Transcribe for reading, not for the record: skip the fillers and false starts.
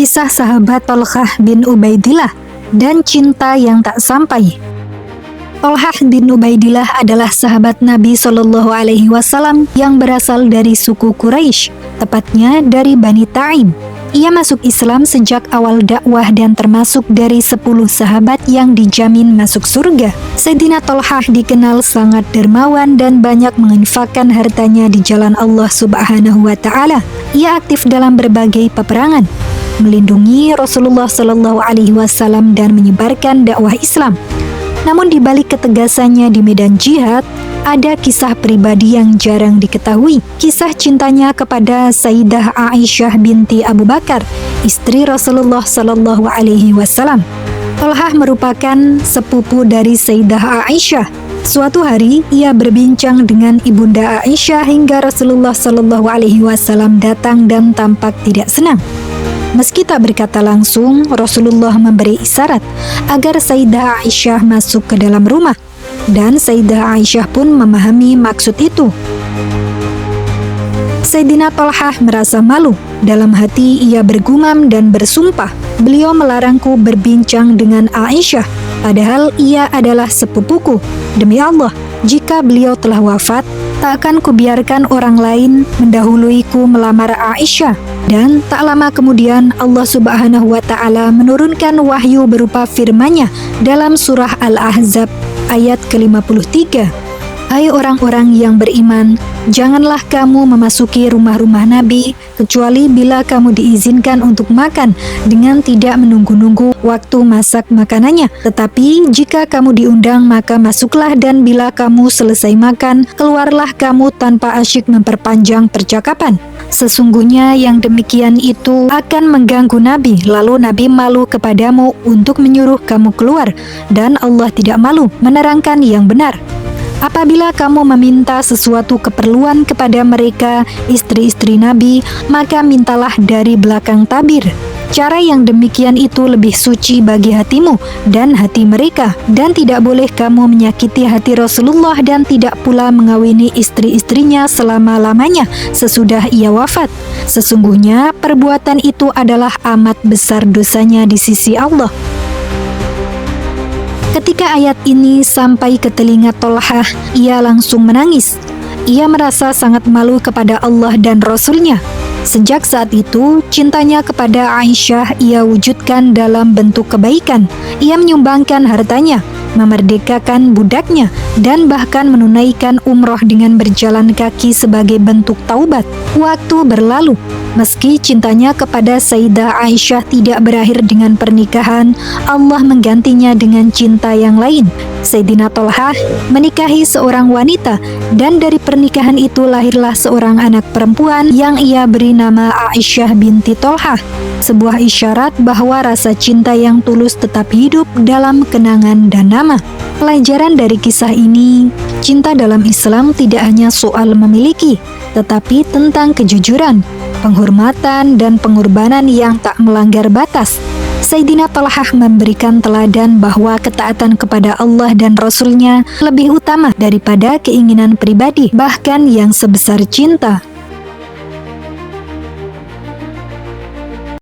Kisah sahabat Thalqah bin Ubaidillah dan cinta yang tak sampai. Thalqah bin Ubaidillah adalah sahabat Nabi Shallallahu Alaihi Wasallam yang berasal dari suku Quraisy, tepatnya dari Bani Taim. Ia masuk Islam sejak awal dakwah dan termasuk dari 10 sahabat yang dijamin masuk surga. Sayyidina Thalqah dikenal sangat dermawan dan banyak menginfakkan hartanya di jalan Allah Subhanahu wa Ta'ala. Ia aktif dalam berbagai peperangan, melindungi Rasulullah Shallallahu Alaihi Wasallam dan menyebarkan dakwah Islam. Namun di balik ketegasannya di medan jihad, ada kisah pribadi yang jarang diketahui. Kisah cintanya kepada Sayyidah Aisyah binti Abu Bakar, istri Rasulullah Shallallahu Alaihi Wasallam. Thalqah merupakan sepupu dari Sayyidah Aisyah. Suatu hari ia berbincang dengan ibunda Aisyah hingga Rasulullah Shallallahu Alaihi Wasallam datang dan tampak tidak senang. Meski tak berkata langsung, Rasulullah memberi isyarat agar Sayyidah Aisyah masuk ke dalam rumah, dan Sayyidah Aisyah pun memahami maksud itu. Sayyidina Thalqah merasa malu. Dalam hati ia bergumam dan bersumpah, beliau melarangku berbincang dengan Aisyah, padahal ia adalah sepupuku. Demi Allah, jika beliau telah wafat, tak akan kubiarkan orang lain mendahuluiku melamar Aisyah. Dan tak lama kemudian Allah Subhanahu wa Ta'ala menurunkan wahyu berupa firman-Nya dalam surah Al-Ahzab ayat ke-53. Hai orang-orang yang beriman, janganlah kamu memasuki rumah-rumah Nabi kecuali bila kamu diizinkan untuk makan dengan tidak menunggu-nunggu waktu masak makanannya. Tetapi jika kamu diundang maka masuklah, dan bila kamu selesai makan, keluarlah kamu tanpa asyik memperpanjang percakapan. Sesungguhnya yang demikian itu akan mengganggu Nabi, lalu Nabi malu kepadamu untuk menyuruh kamu keluar, dan Allah tidak malu menerangkan yang benar. Apabila kamu meminta sesuatu keperluan kepada mereka, istri-istri Nabi, maka mintalah dari belakang tabir. Cara yang demikian itu lebih suci bagi hatimu dan hati mereka, dan tidak boleh kamu menyakiti hati Rasulullah dan tidak pula mengawini istri-istrinya selama-lamanya sesudah ia wafat. Sesungguhnya perbuatan itu adalah amat besar dosanya di sisi Allah. Ketika ayat ini sampai ke telinga Thalqah, ia langsung menangis. Ia merasa sangat malu kepada Allah dan Rasul-Nya. Sejak saat itu, cintanya kepada Aisyah ia wujudkan dalam bentuk kebaikan. Ia menyumbangkan hartanya, memerdekakan budaknya, dan bahkan menunaikan umroh dengan berjalan kaki sebagai bentuk taubat. Waktu berlalu, meski cintanya kepada Sayyidah Aisyah tidak berakhir dengan pernikahan, Allah menggantinya dengan cinta yang lain. Sayyidina Thalqah menikahi seorang wanita, dan dari pernikahan itu lahirlah seorang anak perempuan yang ia beri nama Aisyah binti Thalqah. Sebuah isyarat bahwa rasa cinta yang tulus tetap hidup dalam kenangan dan nama. Pelajaran dari kisah ini, cinta dalam Islam tidak hanya soal memiliki, tetapi tentang kejujuran, penghormatan, dan pengorbanan yang tak melanggar batas. Sayyidina Thalqah memberikan teladan bahwa ketaatan kepada Allah dan Rasul-Nya lebih utama daripada keinginan pribadi, bahkan yang sebesar cinta.